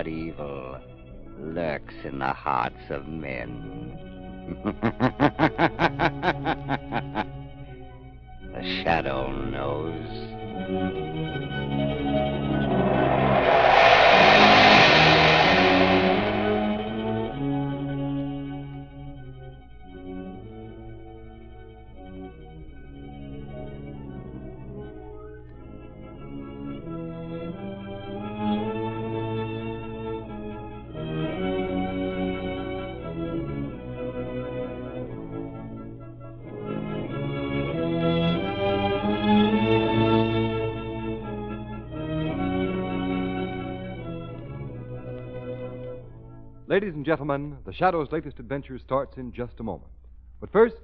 but evil lurks in the hearts of men. The shadow knows. Ladies and gentlemen, the Shadow's latest adventure starts in just a moment. But first,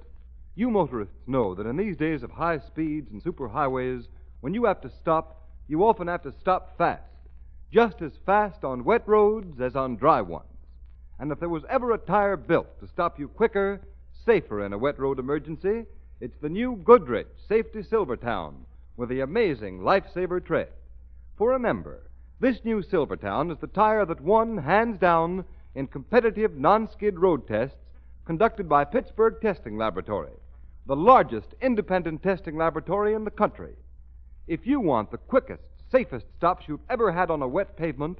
you motorists know that in these days of high speeds and superhighways, when you have to stop, you often have to stop fast. Just as fast on wet roads as on dry ones. And if there was ever a tire built to stop you quicker, safer in a wet road emergency, it's the new Goodrich Safety Silvertown with the amazing Lifesaver tread. For remember, this new Silvertown is the tire that won, hands down, in competitive non-skid road tests conducted by Pittsburgh Testing Laboratory, the largest independent testing laboratory in the country. If you want the quickest, safest stops you've ever had on a wet pavement,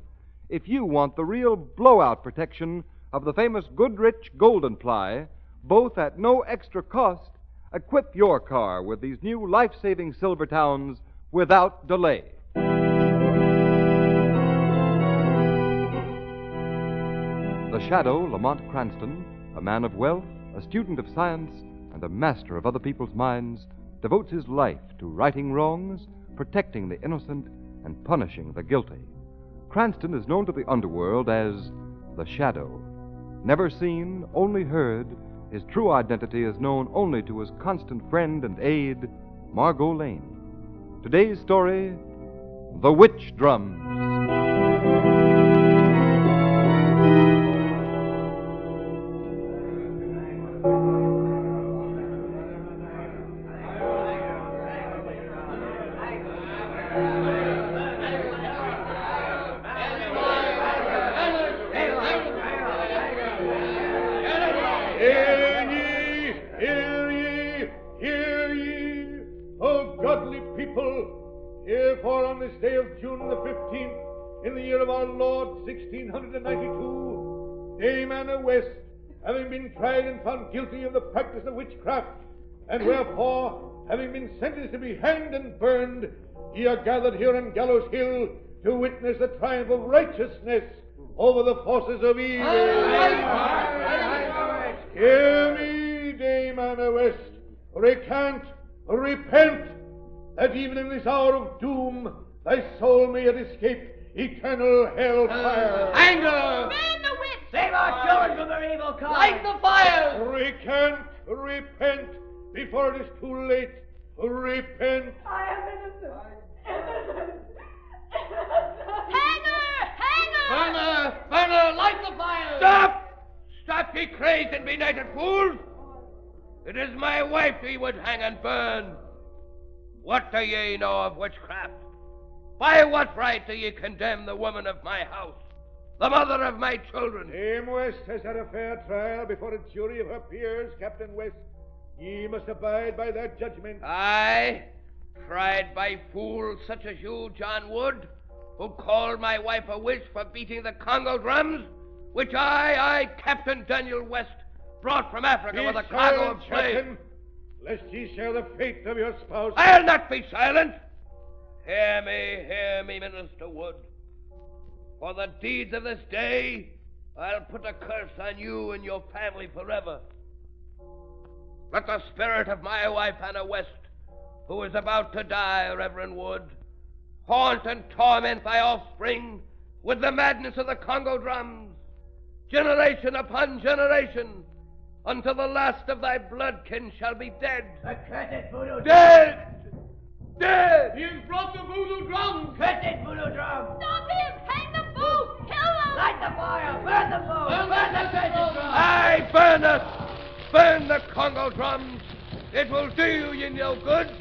if you want the real blowout protection of the famous Goodrich Golden Ply, both at no extra cost, equip your car with these new life-saving Silvertowns without delay. The Shadow, Lamont Cranston, a man of wealth, a student of science, and a master of other people's minds, devotes his life to righting wrongs, protecting the innocent, and punishing the guilty. Cranston is known to the underworld as the Shadow. Never seen, only heard, his true identity is known only to his constant friend and aide, Margot Lane. Today's story, The Witch Drums. Therefore, on this day of June the 15th, in the year of our Lord, 1692, Dame Anna West, having been tried and found guilty of the practice of witchcraft, and wherefore, having been sentenced to be hanged and burned, ye are gathered here on Gallows Hill to witness the triumph of righteousness over the forces of evil. Hear me, Dame Anna West, recant, repent, that even in this hour of doom, thy soul may yet escape eternal hellfire. Anger! Man the witch! Save our children from their evil kind! Light the fire! Recant, repent, before it is too late. Repent. I am innocent. Hang her! Hang her! Burn her! Burn her! Light the fire! Stop! Stop, ye crazed and benighted fools! It is my wife ye would hang and burn. What do ye know of witchcraft? By what right do ye condemn the woman of my house, the mother of my children? Dame West has had a fair trial before a jury of her peers, Captain West. Ye must abide by their judgment. Aye, tried by fools such as you, John Wood, who called my wife a witch for beating the Congo drums, which I, Captain Daniel West, brought from Africa with a cargo of slaves. Lest ye share the fate of your spouse. I'll not be silent. Hear me, Minister Wood. For the deeds of this day, I'll put a curse on you and your family forever. Let the spirit of my wife, Anna West, who is about to die, Reverend Wood, haunt and torment thy offspring with the madness of the Congo drums, generation upon generation, until the last of thy bloodkin shall be dead. Accursed voodoo Dead! Dead! He has brought the voodoo drums! Cursed voodoo drums! Stop him! Hang the fool! Kill him! Light the fire! Burn the fool! Burn the cursed drums! Aye, burn us! Burn the Congo drums! It will do you no good.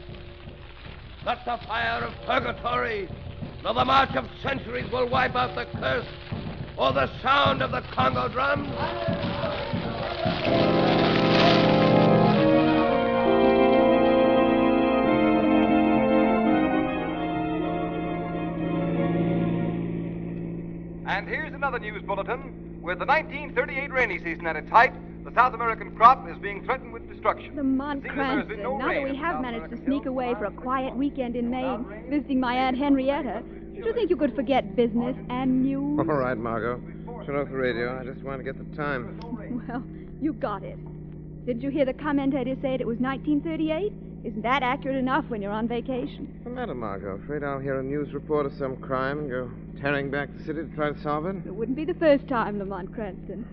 Not the fire of purgatory, nor the march of centuries will wipe out the curse. or the sound of the Congo drums? And here's another news bulletin. With the 1938 rainy season at its height, the South American crop is being threatened with destruction. Lamont Cranston, now that we have managed to sneak away for a quiet weekend in Maine, visiting my Aunt Henrietta, do you think you could forget business and news? All right, Margot. Turn off the radio. I just want to get the time. Well, you got it. Did you hear the commentator say it was 1938? Isn't that accurate enough when you're on vacation? What's the matter, Margot? Afraid I'll hear a news report of some crime and go tearing back the city to try to solve it? It wouldn't be the first time, Lamont Cranston.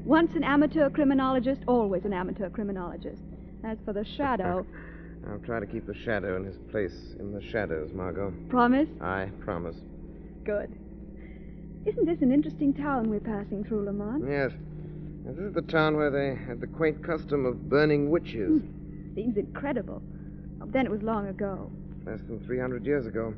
Once an amateur criminologist, always an amateur criminologist. As for the shadow... I'll try to keep the shadow in his place in the shadows, Margot. Promise? I promise. Good. Isn't this an interesting town we're passing through, Lamont? Yes. This is the town where they had the quaint custom of burning witches. Seems incredible. Oh, then it was long ago. Less than 300 years ago.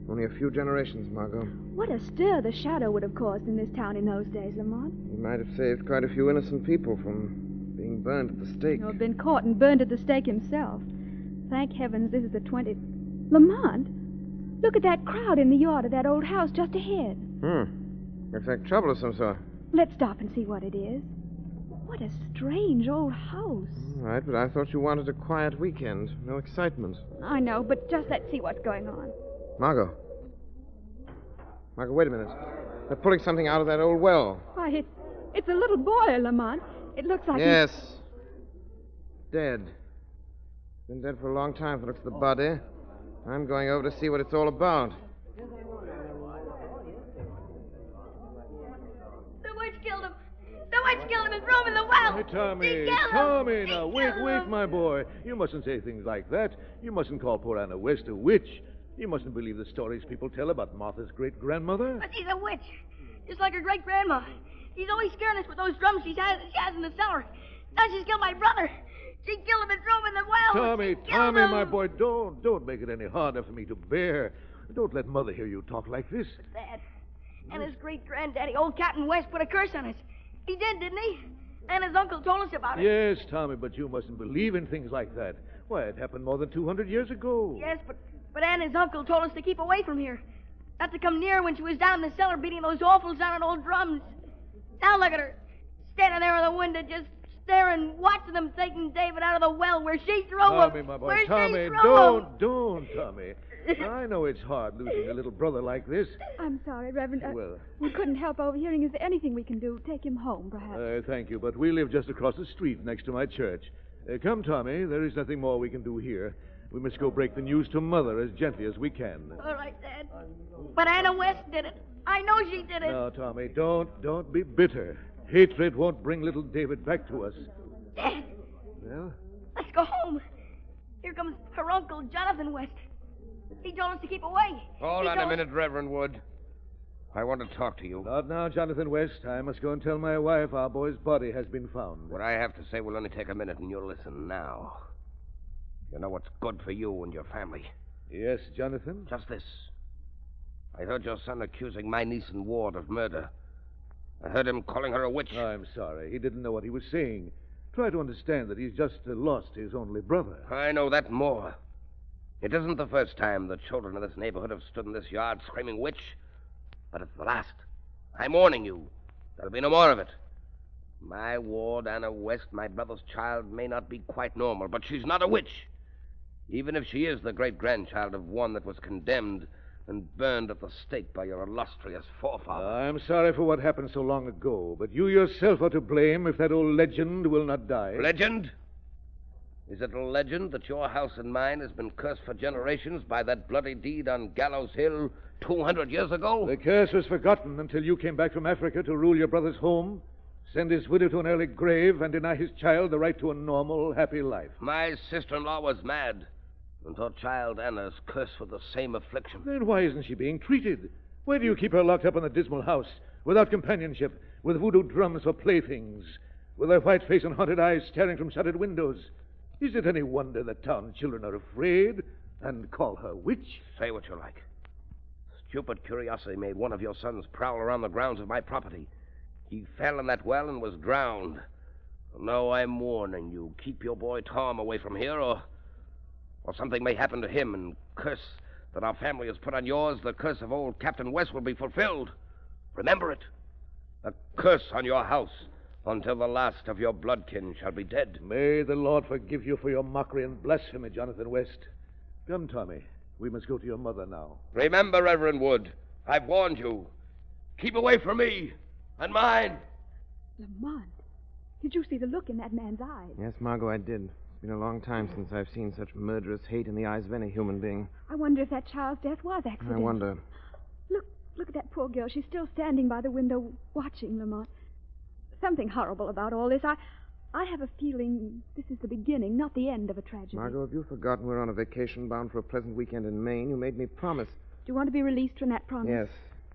Only a few generations, Margot. What a stir the shadow would have caused in this town in those days, Lamont. He might have saved quite a few innocent people from being burned at the stake. Or been caught and burned at the stake himself. Thank heavens this is the 20th... Lamont, look at that crowd in the yard of that old house just ahead. Looks like trouble of some sort. Let's stop and see what it is. What a strange old house. All right, but I thought you wanted a quiet weekend. No excitement. I know, but just let's see what's going on. Margot, wait a minute. They're pulling something out of that old well. Why, it's a little boy, Lamont. It looks like... Yes. Dead. Been dead for a long time, if it looks at the body. I'm going over to see what it's all about. The witch killed him. The witch killed him and threw him in the well. Hey, Tommy, She killed him. Tommy, She now, killed wait, him. my boy. You mustn't say things like that. You mustn't call poor Anna West a witch. You mustn't believe the stories people tell about Martha's great-grandmother. But she's a witch. Just like her great-grandma. She's always scaring us with those drums she has in the cellar. Now she's killed my brother. She killed him and threw him in the well. Tommy, She killed Tommy, him. my boy, don't make it any harder for me to bear. Don't let Mother hear you talk like this. Dad. And his great-granddaddy, old Captain West, put a curse on us. He did, didn't he? And his uncle told us about it. Yes, Tommy, but you mustn't believe in things like that. Why, it happened more than 200 years ago. Yes, but Ann and his uncle told us to keep away from here. Not to come near when she was down in the cellar beating those awful sounding old drums. Now look at her, standing there in the window just staring, watching them taking David out of the well where she threw him. Tommy, my boy, Where Tommy, she threw him. don't, Tommy. I know it's hard losing a little brother like this. I'm sorry, Reverend. Well. We couldn't help overhearing. Is there anything we can do? Take him home, perhaps. Thank you, but we live just across the street next to my church. Come, Tommy, there is nothing more we can do here. We must go break the news to Mother as gently as we can. All right, Dad. But Anna West did it. I know she did it. No, Tommy, don't be bitter. Hatred won't bring little David back to us. Dad, Well? let's go home. Here comes her uncle, Jonathan West. He told us to keep away. Hold He on a told us- minute, Reverend Wood. I want to talk to you. Not now, Jonathan West. I must go and tell my wife our boy's body has been found. What I have to say will only take a minute, and you'll listen now. You know what's good for you and your family. Yes, Jonathan? Just this. I heard your son accusing my niece and ward of murder. I heard him calling her a witch. I'm sorry. He didn't know what he was saying. Try to understand that he's just lost his only brother. I know that more. It isn't the first time the children of this neighborhood have stood in this yard screaming witch, but it's the last. I'm warning you. There'll be no more of it. My ward, Anna West, my brother's child, may not be quite normal, but she's not a witch. Even if she is the great-grandchild of one that was condemned and burned at the stake by your illustrious forefather. I'm sorry for what happened so long ago, but you yourself are to blame if that old legend will not die. Legend? Is it a legend that your house and mine has been cursed for generations by that bloody deed on Gallows Hill 200 years ago? The curse was forgotten until you came back from Africa to rule your brother's home, send his widow to an early grave, and deny his child the right to a normal, happy life. My sister-in-law was mad, and her child Anna's cursed with the same affliction. Then why isn't she being treated? Why do you keep her locked up in the dismal house, without companionship, with voodoo drums for playthings, with her white face and haunted eyes staring from shuttered windows? Is it any wonder that town children are afraid and call her witch? Say what you like. Stupid curiosity made one of your sons prowl around the grounds of my property. He fell in that well and was drowned. Now I'm warning you, keep your boy Tom away from here, or something may happen to him, and curse that our family has put on yours, the curse of old Captain West will be fulfilled. Remember it. A curse on your house until the last of your bloodkin shall be dead. May the Lord forgive you for your mockery and blasphemy, Jonathan West. Come, Tommy. We must go to your mother now. Remember, Reverend Wood, I've warned you. Keep away from me and mine. Lamont, did you see the look in that man's eyes? Yes, Margot, I did. It's been a long time since I've seen such murderous hate in the eyes of any human being. I wonder if that child's death was accidental. I wonder. Look at that poor girl. She's still standing by the window watching, Lamont. Something horrible about all this. I have a feeling this is the beginning, not the end of a tragedy. Margot, have you forgotten we're on a vacation bound for a pleasant weekend in Maine? You made me promise. Do you want to be released from that promise? Yes.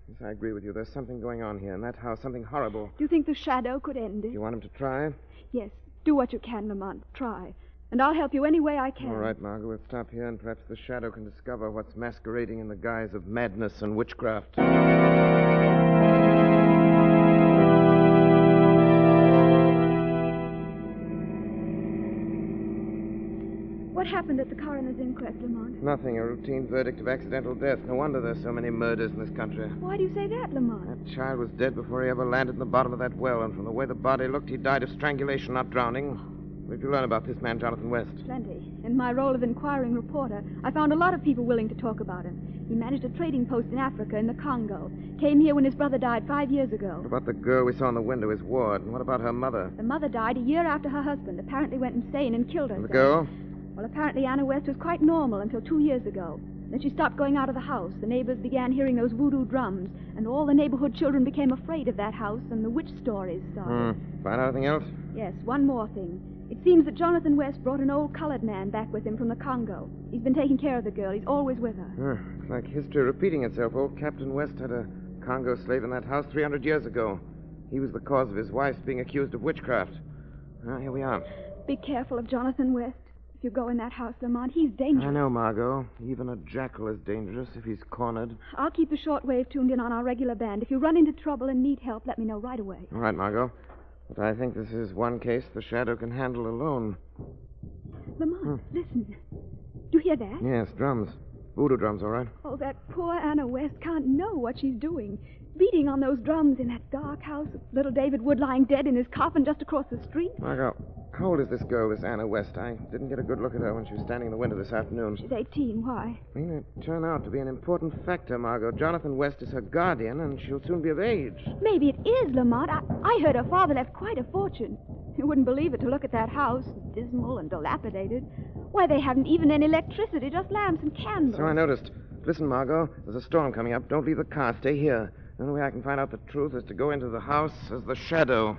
Yes, I agree with you. There's something going on here in that house, something horrible. Do you think the shadow could end it? Do you want him to try? Yes. Do what you can, Lamont. Try. And I'll help you any way I can. All right, Margot. We'll stop here, and perhaps the shadow can discover what's masquerading in the guise of madness and witchcraft. What happened at the coroner's inquest, Lamont? Nothing. A routine verdict of accidental death. No wonder there's so many murders in this country. Why do you say that, Lamont? That child was dead before he ever landed in the bottom of that well, and from the way the body looked, he died of strangulation, not drowning. What did you learn about this man, Jonathan West? Plenty. In my role of inquiring reporter, I found a lot of people willing to talk about him. He managed a trading post in Africa, in the Congo. Came here when his brother died 5 years ago. What about the girl we saw in the window, his ward? And what about her mother? The mother died a year after her husband apparently went insane and killed herself. And the girl? Well, apparently Anna West was quite normal until 2 years ago. Then she stopped going out of the house. The neighbors began hearing those voodoo drums, and all the neighborhood children became afraid of that house, and the witch stories started. Find out anything else? Yes, one more thing. It seems that Jonathan West brought an old colored man back with him from the Congo. He's been taking care of the girl. He's always with her. It's like history repeating itself. Old Captain West had a Congo slave in that house 300 years ago. He was the cause of his wife's being accused of witchcraft. Well, here we are. Be careful of Jonathan West. If you go in that house, Lamont, he's dangerous. I know, Margot. Even a jackal is dangerous if he's cornered. I'll keep the shortwave tuned in on our regular band. If you run into trouble and need help, let me know right away. All right, Margot. But I think this is one case the shadow can handle alone. Lamont, listen. Do you hear that? Yes, drums. Voodoo drums, all right. Oh, that poor Anna West can't know what she's doing. Beating on those drums in that dark house with little David Wood lying dead in his coffin just across the street. Margot, how old is this girl, this Anna West? I didn't get a good look at her when she was standing in the window this afternoon. She's 18. Why? It may turn out to be an important factor, Margot. Jonathan West is her guardian, and she'll soon be of age. Maybe it is, Lamont. I heard her father left quite a fortune. You wouldn't believe it to look at that house, dismal and dilapidated. Why, they haven't even any electricity, just lamps and candles. So I noticed. Listen, Margot, there's a storm coming up. Don't leave the car. Stay here. The only way I can find out the truth is to go into the house as the shadow.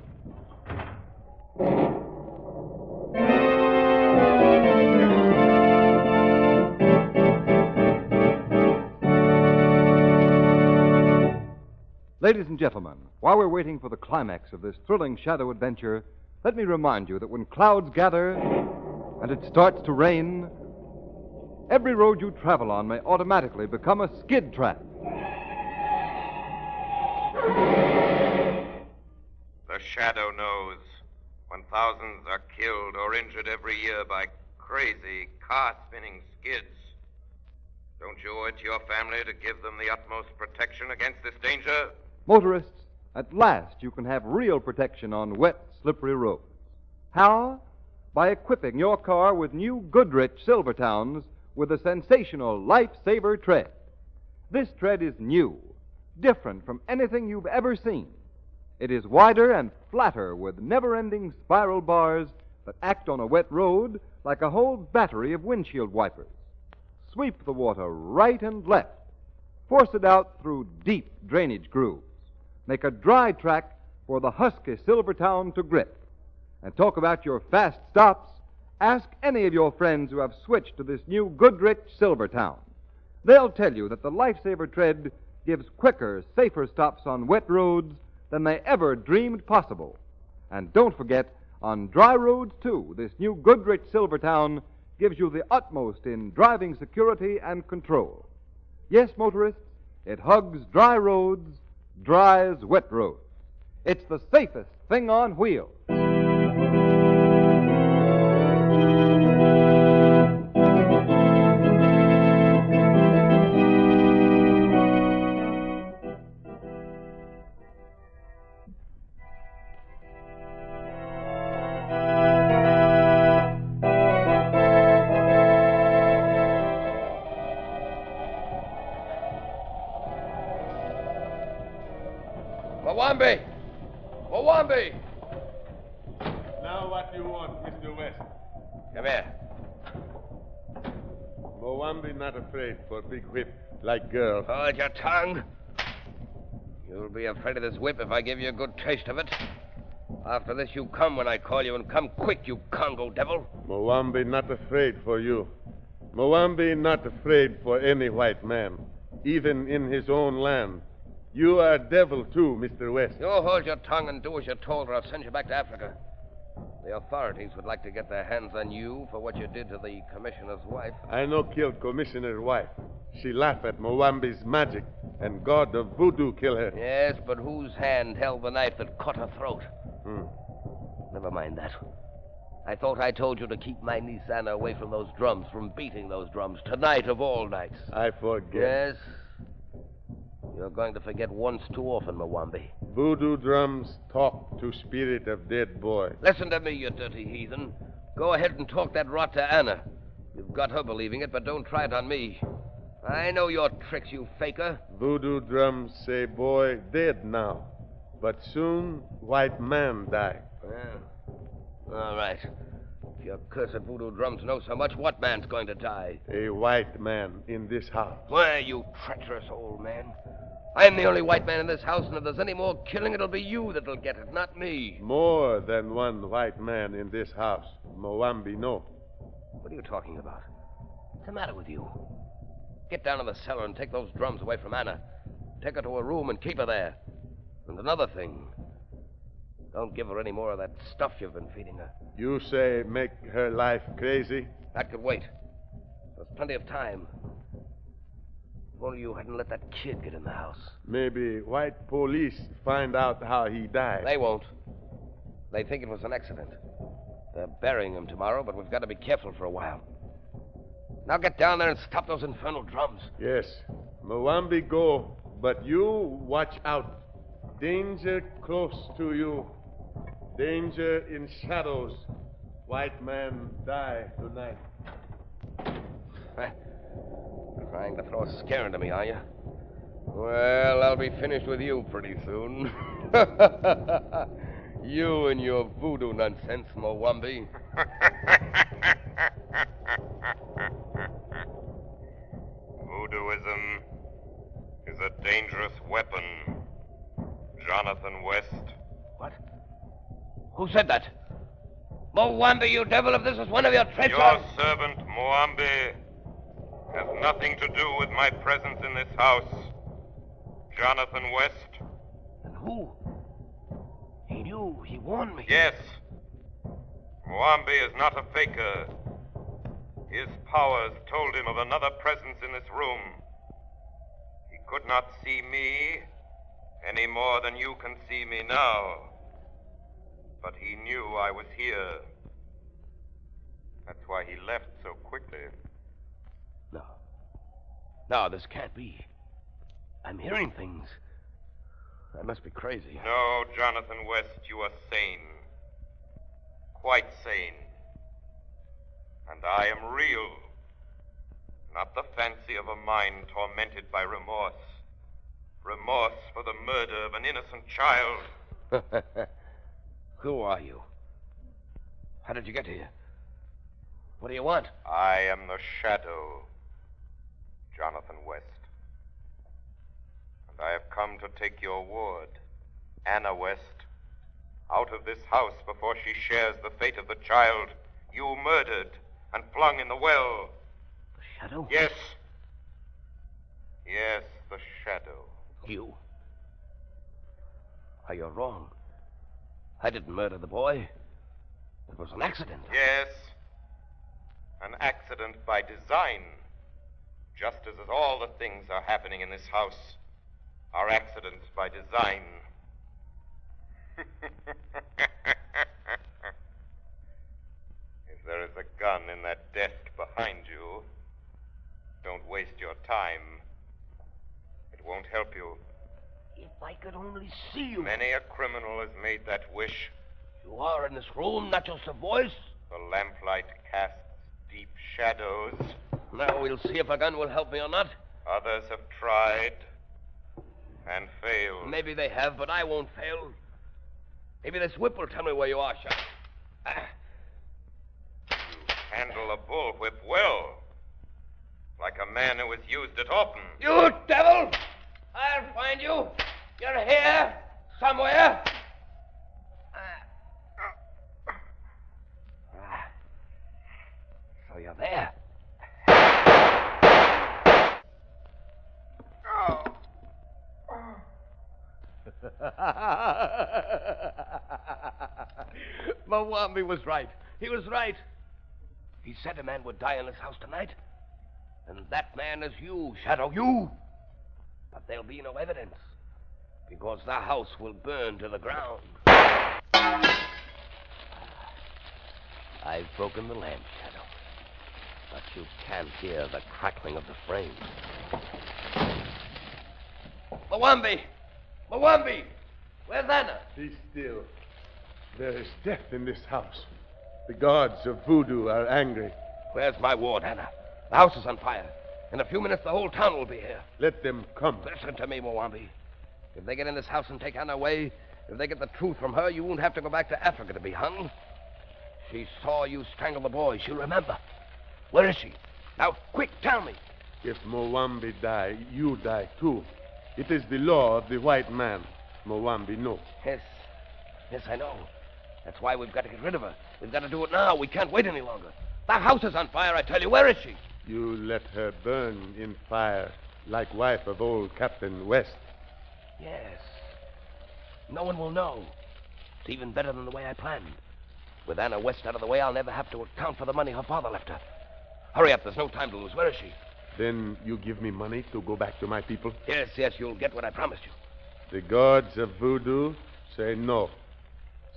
Ladies and gentlemen, while we're waiting for the climax of this thrilling shadow adventure, let me remind you that when clouds gather and it starts to rain, every road you travel on may automatically become a skid track. The shadow knows when thousands are killed or injured every year by crazy, car-spinning skids. Don't you owe it to your family to give them the utmost protection against this danger? Motorists, at last you can have real protection on wet, slippery roads. How? By equipping your car with new Goodrich Silvertowns with a sensational Lifesaver tread. This tread is new, different from anything you've ever seen. It is wider and flatter with never-ending spiral bars that act on a wet road like a whole battery of windshield wipers. Sweep the water right and left. Force it out through deep drainage grooves. Make a dry track for the husky Silvertown to grip. And talk about your fast stops, ask any of your friends who have switched to this new Goodrich Silvertown. They'll tell you that the Lifesaver tread gives quicker, safer stops on wet roads than they ever dreamed possible. And don't forget, on dry roads, too, this new Goodrich Silvertown gives you the utmost in driving security and control. Yes, motorists, It hugs dry roads, dries wet roads. It's the safest thing on wheels. Mwambi! Mwambi! Now what do you want, Mr. West? Come here. Mwambi not afraid for big whip like girl. Hold your tongue. You'll be afraid of this whip if I give you a good taste of it. After this, you come when I call you, and come quick, you Congo devil. Mwambi not afraid for you. Mwambi not afraid for any white man, even in his own land. You are devil too, Mr. West. You hold your tongue and do as you're told, or I'll send you back to Africa. The authorities would like to get their hands on you for what you did to the commissioner's wife. I no killed commissioner's wife. She laugh at Mwambi's magic, and God of voodoo kill her. Yes, but whose hand held the knife that cut her throat? Never mind that. I thought I told you to keep my niece Anna away from those drums, from beating those drums, tonight of all nights. I forget. Yes? You're going to forget once too often, Mwambi. Voodoo drums talk to spirit of dead boy. Listen to me, you dirty heathen. Go ahead and talk that rot to Anna. You've got her believing it, but don't try it on me. I know your tricks, you faker. Voodoo drums say boy dead now, but soon white man die. Yeah. All right. If your cursed voodoo drums know so much, what man's going to die? A white man in this house. Why, you treacherous old man. I'm the only white man in this house, and if there's any more killing, it'll be you that'll get it, not me. More than one white man in this house. Mwambi no. What are you talking about? What's the matter with you? Get down in the cellar and take those drums away from Anna. Take her to a room and keep her there. And another thing, don't give her any more of that stuff you've been feeding her. You say make her life crazy? That could wait. There's plenty of time. If only you hadn't let that kid get in the house. Maybe white police find out how he died. They won't. They think it was an accident. They're burying him tomorrow, but we've got to be careful for a while. Now get down there and stop those infernal drums. Yes. Mwambi go, but you watch out. Danger close to you. Danger in shadows. White man die tonight. Trying to throw a scare into me, are you? Well, I'll be finished with you pretty soon. You and your voodoo nonsense, Mwambi. Voodooism is a dangerous weapon, Jonathan West. What? Who said that? Mwambi, you devil, if this is one of your treacherous... Your servant, Mwambi, has nothing to do with my presence in this house. Jonathan West. And who? He knew. He warned me. Yes. Mwambi is not a faker. His powers told him of another presence in this room. He could not see me any more than you can see me now. But he knew I was here. That's why he left so quickly. No. No, this can't be. I'm hearing things. I must be crazy. No, Jonathan West, you are sane. Quite sane. And I am real. Not the fancy of a mind tormented by remorse. Remorse for the murder of an innocent child. Who are you? How did you get here? What do you want? I am the Shadow, Jonathan West. And I have come to take your ward, Anna West, out of this house before she shares the fate of the child you murdered and flung in the well. The Shadow? Yes. Yes, the Shadow. You? Oh, you're wrong. I didn't murder the boy. It was an accident. Yes. An accident by design. just as all the things are happening in this house are accidents by design. If there is a gun in that desk behind you, don't waste your time. It won't help you. If I could only see you. Many a criminal has made that wish. You are in this room, not just a voice. The lamplight casts deep shadows. Now we'll see if a gun will help me or not. Others have tried and failed. Maybe they have, but I won't fail. Maybe this whip will tell me where you are, Shadow. You handle a bullwhip well. Like a man who has used it often. You devil! I'll find you. You're here, somewhere. So you're there. Mwambi was right. He was right. He said a man would die in this house tonight. And that man is you, Shadow, you. But there'll be no evidence, because the house will burn to the ground. I've broken the lamp, Shadow, but you can't hear the crackling of the frame. Mwambi! Mwambi! Where's Anna? Be still. There is death in this house. The gods of voodoo are angry. Where's my ward, Anna? The house is on fire. In a few minutes, the whole town will be here. Let them come. Listen to me, Mwambi. If they get in this house and take Anna away, if they get the truth from her, you won't have to go back to Africa to be hung. She saw you strangle the boy. She'll remember. Where is she? Now, quick, tell me. If Mwambi die, you die too. It is the law of the white man. Mwambi knows. Yes, I know. That's why we've got to get rid of her. We've got to do it now. We can't wait any longer. The house is on fire, I tell you. Where is she? You let her burn in fire, like wife of old Captain West. Yes. No one will know. It's even better than the way I planned. With Anna West out of the way, I'll never have to account for the money her father left her. Hurry up, there's no time to lose. Where is she? Then you give me money to go back to my people? Yes, you'll get what I promised you. The gods of voodoo say no.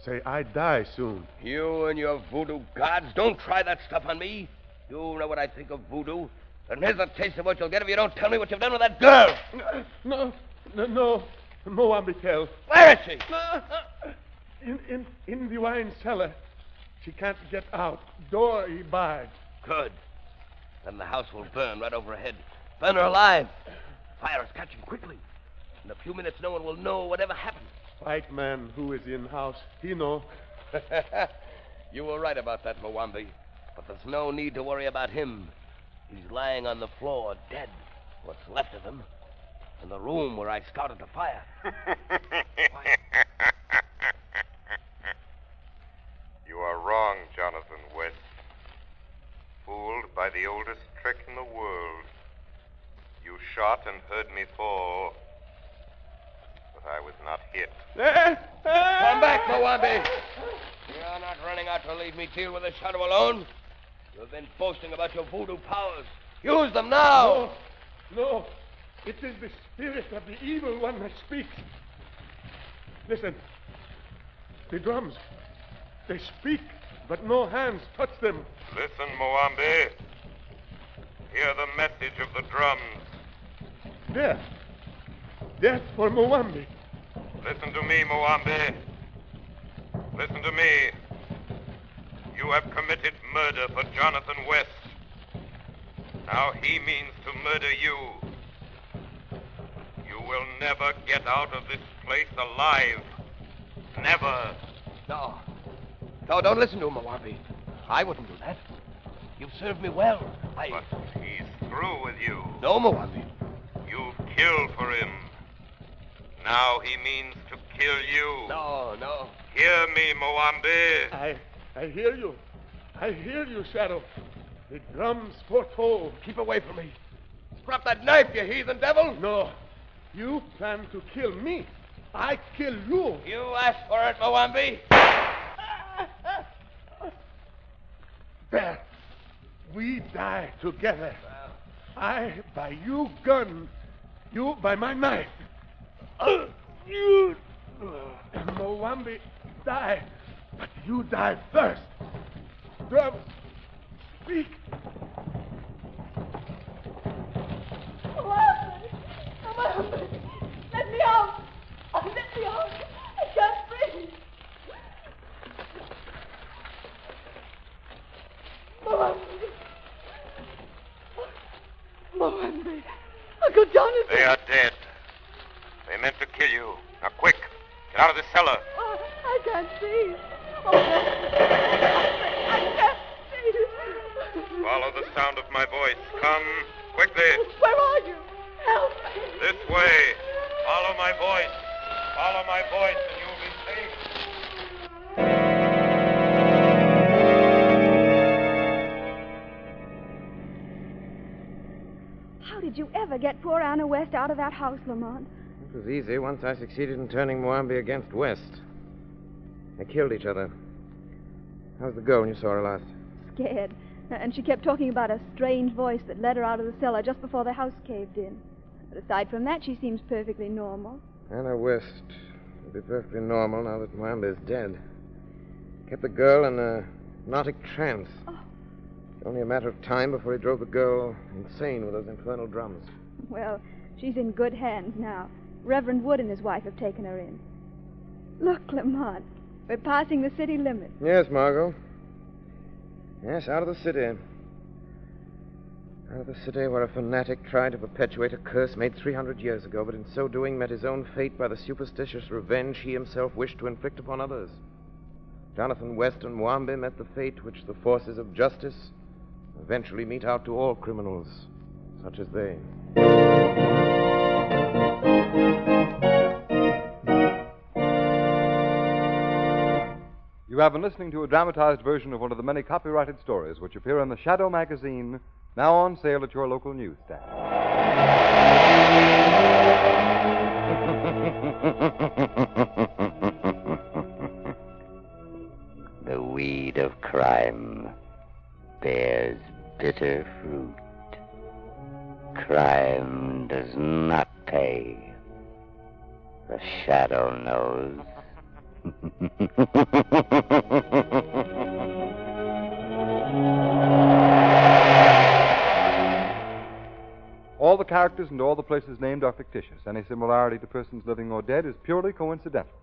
Say I die soon. You and your voodoo gods, don't try that stuff on me. You know what I think of voodoo. And here's a taste of what you'll get if you don't tell me what you've done with that girl. No. Mwambi tell. Where is she? In the wine cellar. She can't get out. Door he barred. Good. Then the house will burn right overhead. Burn her alive. Fire is catching quickly. In a few minutes, no one will know whatever happened. White man who is in house, he know. You were right about that, Mwambi. But there's no need to worry about him. He's lying on the floor, dead. What's left of him. In the room where I started the fire. You are wrong, Jonathan West. Fooled by the oldest trick in the world. You shot and heard me fall. But I was not hit. Come back, Mwambi. You're not running out to leave me deal with the shadow alone. You've been boasting about your voodoo powers. Use them now. No. It is the spirit of the evil one that speaks. Listen. The drums. They speak, but no hands touch them. Listen, Mwambi. Hear the message of the drums. Death. Death for Mwambi. Listen to me, Mwambi. Listen to me. You have committed murder for Jonathan West. Now he means to murder you. You will never get out of this place alive. Never. No, don't listen to him, Mwambi. I wouldn't do that. You've served me well. But he's through with you. No, Mwambi. You've killed for him. Now he means to kill you. No. Hear me, Mwambi. I hear you. I hear you, Shadow. The drums foretold. Keep away from me. Drop that knife, you heathen devil. No. You plan to kill me. I kill you. You asked for it, Mwambi. There. We die together. I by you gun, you by my knife. Moambi die, but you die first. Drums, speak. Let me out! Oh, let me out! I can't breathe! Mohammed! Uncle Jonathan! They are dead. They meant to kill you. Now, quick. Get out of the cellar. Oh, I can't see. Oh, I can't see. Follow the sound of my voice. Come, quickly. Where are you? Help me. This way. Follow my voice. Follow my voice and you'll be safe. How did you ever get poor Anna West out of that house, Lamont? It was easy once I succeeded in turning Moambi against West. They killed each other. How was the girl when you saw her last? Scared. And she kept talking about a strange voice that led her out of the cellar just before the house caved in. But aside from that, she seems perfectly normal. Anna West will be perfectly normal now that Moambi is dead. Kept the girl in a hypnotic trance. Oh. It's only a matter of time before he drove the girl insane with those infernal drums. Well, she's in good hands now. Reverend Wood and his wife have taken her in. Look, Lamont, we're passing the city limit. Yes, Margot. Yes, out of the city. Out of the city where a fanatic tried to perpetuate a curse made 300 years ago, but in so doing met his own fate by the superstitious revenge he himself wished to inflict upon others. Jonathan West and Moambi met the fate which the forces of justice eventually mete out to all criminals, such as they. You have been listening to a dramatized version of one of the many copyrighted stories which appear in the Shadow magazine, now on sale at your local newsstand. The weed of crime bears bitter fruit. Crime does not pay. The Shadow knows. All the characters and all the places named are fictitious. Any similarity to persons living or dead is purely coincidental.